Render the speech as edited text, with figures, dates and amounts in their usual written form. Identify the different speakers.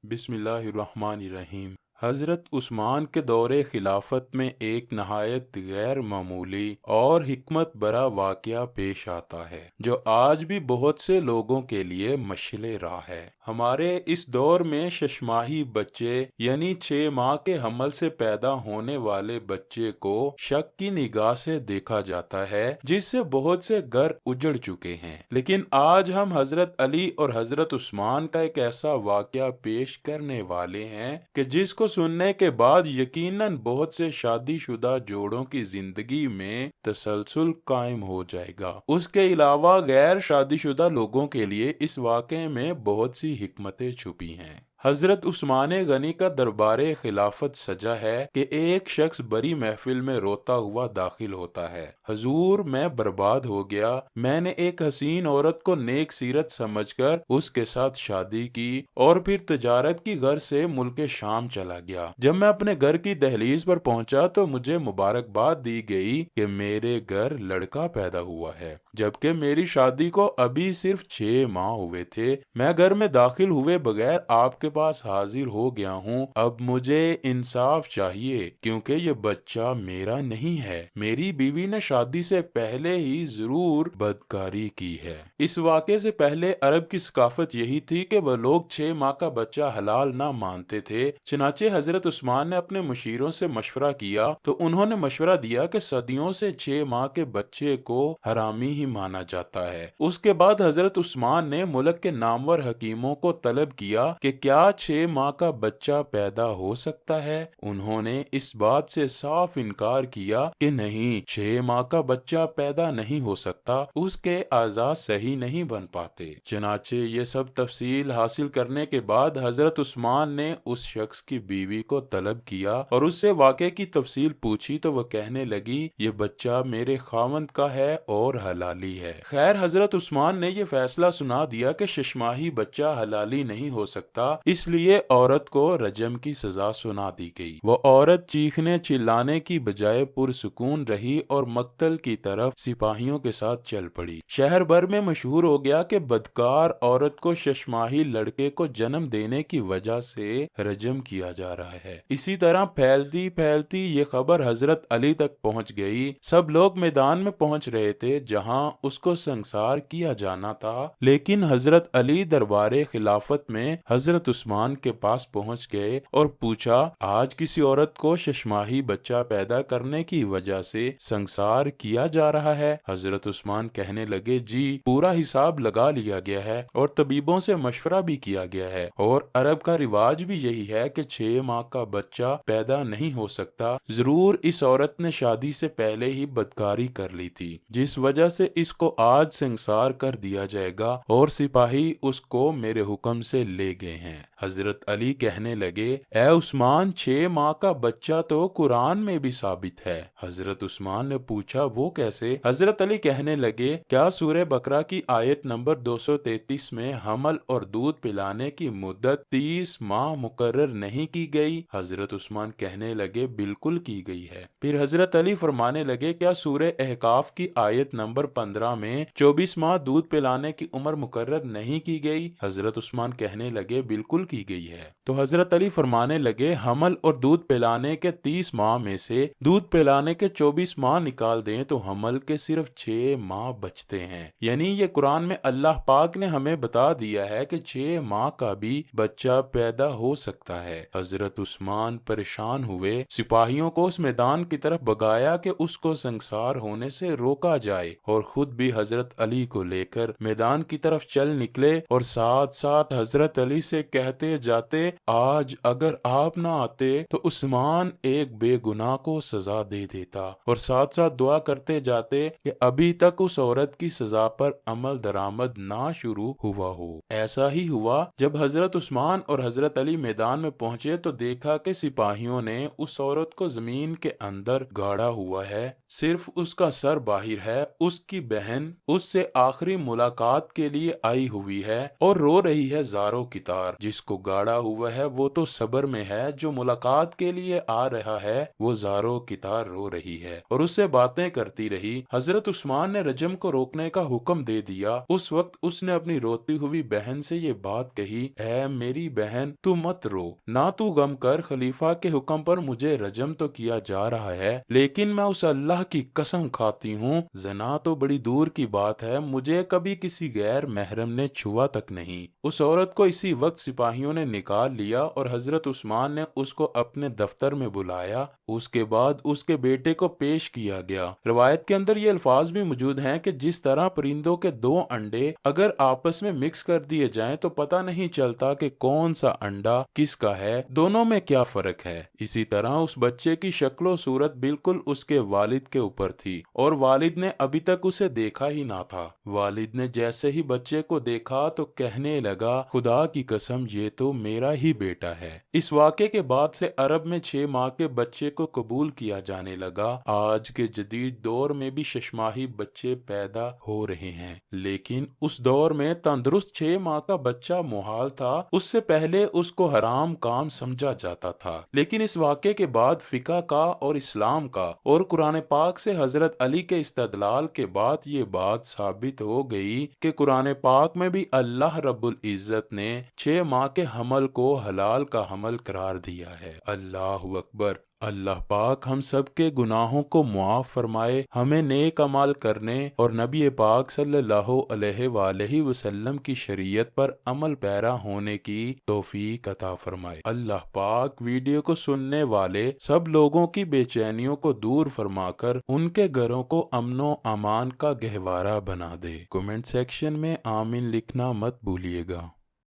Speaker 1: بسم اللہ الرحمن الرحیم۔ حضرت عثمان کے دور خلافت میں ایک نہایت غیر معمولی اور حکمت برا واقعہ پیش آتا ہے جو آج بھی بہت سے لوگوں کے لیے مشعل راہ ہے۔ ہمارے اس دور میں ششماہی بچے یعنی 6 ماہ کے حمل سے پیدا ہونے والے بچے کو شک کی نگاہ سے دیکھا جاتا ہے، جس سے بہت سے گھر اجڑ چکے ہیں۔ لیکن آج ہم حضرت علی اور حضرت عثمان کا ایک ایسا واقعہ پیش کرنے والے ہیں کہ جس کو سننے کے بعد یقیناً بہت سے شادی شدہ جوڑوں کی زندگی میں تسلسل قائم ہو جائے گا۔ اس کے علاوہ غیر شادی شدہ لوگوں کے لیے اس واقعے میں بہت سی حکمتیں چھپی ہیں۔ حضرت عثمان غنی کا دربار خلافت سجا ہے کہ ایک شخص بڑی محفل میں روتا ہوا داخل ہوتا ہے۔ حضور، میں برباد ہو گیا۔ میں نے ایک حسین عورت کو نیک سیرت سمجھ کر اس کے ساتھ شادی کی اور پھر تجارت کی غرض سے ملک شام چلا گیا۔ جب میں اپنے گھر کی دہلیز پر پہنچا تو مجھے مبارکباد دی گئی کہ میرے گھر لڑکا پیدا ہوا ہے، جبکہ میری شادی کو ابھی صرف 6 ماہ ہوئے تھے۔ میں گھر میں داخل ہوئے بغیر آپ کے پاس حاضر ہو گیا ہوں۔ اب مجھے انصاف چاہیے کیونکہ یہ بچہ میرا نہیں ہے۔ میری بیوی نے شادی سے پہلے ہی ضرور بدکاری کی ہے۔ اس واقعے سے پہلے عرب کی ثقافت یہی تھی کہ وہ لوگ 6 ماہ کا بچہ حلال نہ مانتے تھے۔ چنانچہ حضرت عثمان نے اپنے مشیروں سے مشورہ کیا تو انہوں نے مشورہ دیا کہ صدیوں سے 6 ماہ کے بچے کو حرامی ہی مانا جاتا ہے۔ اس کے بعد حضرت عثمان نے ملک کے نامور حکیموں کو طلب کیا کہ کیا 6 ماہ کا بچہ پیدا ہو سکتا ہے؟ انہوں نے اس بات سے صاف انکار کیا کہ نہیں، 6 ماہ کا بچہ پیدا نہیں ہو سکتا، اس کے اعضاء صحیح نہیں بن پاتے۔ چنانچہ یہ سب تفصیل حاصل کرنے کے بعد حضرت عثمان نے اس شخص کی بیوی کو طلب کیا اور اس سے واقعے کی تفصیل پوچھی تو وہ کہنے لگی، یہ بچہ میرے خاوند کا ہے اور حلالی ہے۔ خیر، حضرت عثمان نے یہ فیصلہ سنا دیا کہ ششماہی بچہ حلالی نہیں ہو سکتا، اس لیے عورت کو رجم کی سزا سنا دی گئی۔ وہ عورت چیخنے چلانے کی بجائے پرسکون رہی اور مقتل کی طرف سپاہیوں کے ساتھ چل پڑی۔ شہر بھر میں مشہور ہو گیا کہ بدکار عورت کو ششماہی لڑکے کو جنم دینے کی وجہ سے رجم کیا جا رہا ہے۔ اسی طرح پھیلتی پھیلتی یہ خبر حضرت علی تک پہنچ گئی۔ سب لوگ میدان میں پہنچ رہے تھے جہاں اس کو سنسار کیا جانا تھا، لیکن حضرت علی دربار خلافت میں حضرت عثمان کے پاس پہنچ گئے اور پوچھا، آج کسی عورت کو ششماہی بچہ پیدا کرنے کی وجہ سے سنسار کیا جا رہا ہے؟ حضرت عثمان کہنے لگے، جی، پورا حساب لگا لیا گیا ہے اور طبیبوں سے مشورہ بھی کیا گیا ہے، اور عرب کا رواج بھی یہی ہے کہ 6 ماہ کا بچہ پیدا نہیں ہو سکتا۔ ضرور اس عورت نے شادی سے پہلے ہی بدکاری کر لی تھی، جس وجہ سے اس کو آج سنسار کر دیا جائے گا اور سپاہی اس کو میرے حکم سے لے گئے ہیں۔ حضرت علی کہنے لگے، اے عثمان، 6 ماہ کا بچہ تو قرآن میں بھی ثابت ہے۔ حضرت عثمان نے پوچھا، وہ کیسے؟ حضرت علی کہنے لگے، کیا سورہ بقرہ کی آیت نمبر 233 میں حمل اور دودھ پلانے کی مدت 30 ماہ مقرر نہیں کی گئی؟ حضرت عثمان کہنے لگے، بالکل کی گئی ہے۔ پھر حضرت علی فرمانے لگے، کیا سورہ احقاف کی آیت نمبر 15 میں 24 ماہ دودھ پلانے کی عمر مقرر نہیں کی گئی؟ حضرت عثمان کہنے لگے، بالکل کی گئی ہے۔ تو حضرت علی فرمانے لگے، حمل اور دودھ پلانے کے 30 ماہ میں سے دودھ پلانے کے 24 ماہ نکال دیں تو حمل کے صرف 6 ماہ بچتے ہیں۔ یعنی یہ قرآن میں اللہ پاک نے ہمیں بتا دیا ہے کہ 6 ماہ کا بھی بچہ پیدا ہو سکتا ہے۔ حضرت عثمان پریشان ہوئے، سپاہیوں کو اس میدان کی طرف بگایا کہ اس کو سنسار ہونے سے روکا جائے، اور خود بھی حضرت علی کو لے کر میدان کی طرف چل نکلے اور ساتھ ساتھ حضرت علی سے کہتے جاتے، آج اگر آپ نہ آتے تو عثمان ایک بے گناہ کو سزا دے دیتا، اور ساتھ ساتھ دعا کرتے جاتے کہ ابھی تک اس عورت کی سزا پر عمل درآمد نہ شروع ہوا ہو۔ ایسا ہی ہوا۔ جب حضرت عثمان اور حضرت علی میدان میں پہنچے تو دیکھا کہ سپاہیوں نے اس عورت کو زمین کے اندر گاڑا ہوا ہے، صرف اس کا سر باہر ہے۔ اس کی بہن اس سے آخری ملاقات کے لیے آئی ہوئی ہے اور رو رہی ہے زاروں کی طرح، جس کو گاڑا ہوا ہے وہ تو صبر میں ہے، جو ملاقات کے لیے آ رہا ہے وہ زارو کتار رو رہی ہے اور اس سے باتیں کرتی رہی۔ حضرت عثمان نے رجم کو روکنے کا حکم دے دیا۔ اس وقت اس نے اپنی روتی ہوئی بہن سے یہ بات کہی، اے میری بہن تو مت رو، نہ تو غم کر، خلیفہ کے حکم پر مجھے رجم تو کیا جا رہا ہے، لیکن میں اس اللہ کی قسم کھاتی ہوں زنا تو بڑی دور کی بات ہے، مجھے کبھی کسی غیر محرم نے چھوا تک نہیں۔ اس عورت کو اسی وقت سپاہیوں نے نکال لیا اور حضرت عثمان نے اس کو اپنے دفتر میں بلایا۔ اس کے بعد اس کے بیٹے کو پیش کیا گیا۔ روایت کے اندر یہ الفاظ بھی موجود ہیں کہ جس طرح پرندوں کے دو انڈے اگر آپس میں مکس کر دیے جائیں تو پتہ نہیں چلتا کہ کون سا انڈا کس کا ہے، دونوں میں کیا فرق ہے، اسی طرح اس بچے کی شکل و صورت بالکل اس کے والد کے اوپر تھی اور والد نے ابھی تک اسے دیکھا ہی نہ تھا۔ والد نے جیسے ہی بچے کو دیکھا تو کہنے لگا، خدا کی قسم یہ تو میرا ہی بیٹا ہے۔ اس واقعے کے بعد سے عرب میں 6 ماہ کے بچے کو قبول کیا جانے لگا۔ آج کے جدید دور میں بھی 6 ماہی بچے پیدا ہو رہے ہیں، لیکن اس دور میں تندرست 6 ماہ کا بچہ محال تھا، اس سے پہلے اس کو حرام کام سمجھا جاتا تھا۔ لیکن اس واقعے کے بعد فقہ کا اور اسلام کا اور قرآن پاک سے حضرت علی کے استدلال کے بعد یہ بات ثابت ہو گئی کہ قرآن پاک میں بھی اللہ رب العزت نے 6 ماہ کے حمل کو حلال کا حمل قرار دیا ہے۔ اللہ اکبر۔ اللہ پاک ہم سب کے گناہوں کو معاف فرمائے، ہمیں نیک عمل کرنے اور نبی پاک صلی اللہ علیہ وآلہ وسلم کی شریعت پر عمل پیرا ہونے کی توفیق عطا فرمائے۔ اللہ پاک ویڈیو کو سننے والے سب لوگوں کی بے چینیوں کو دور فرما کر ان کے گھروں کو امن و امان کا گہوارہ بنا دے۔ کمنٹ سیکشن میں آمین لکھنا مت بھولیے گا۔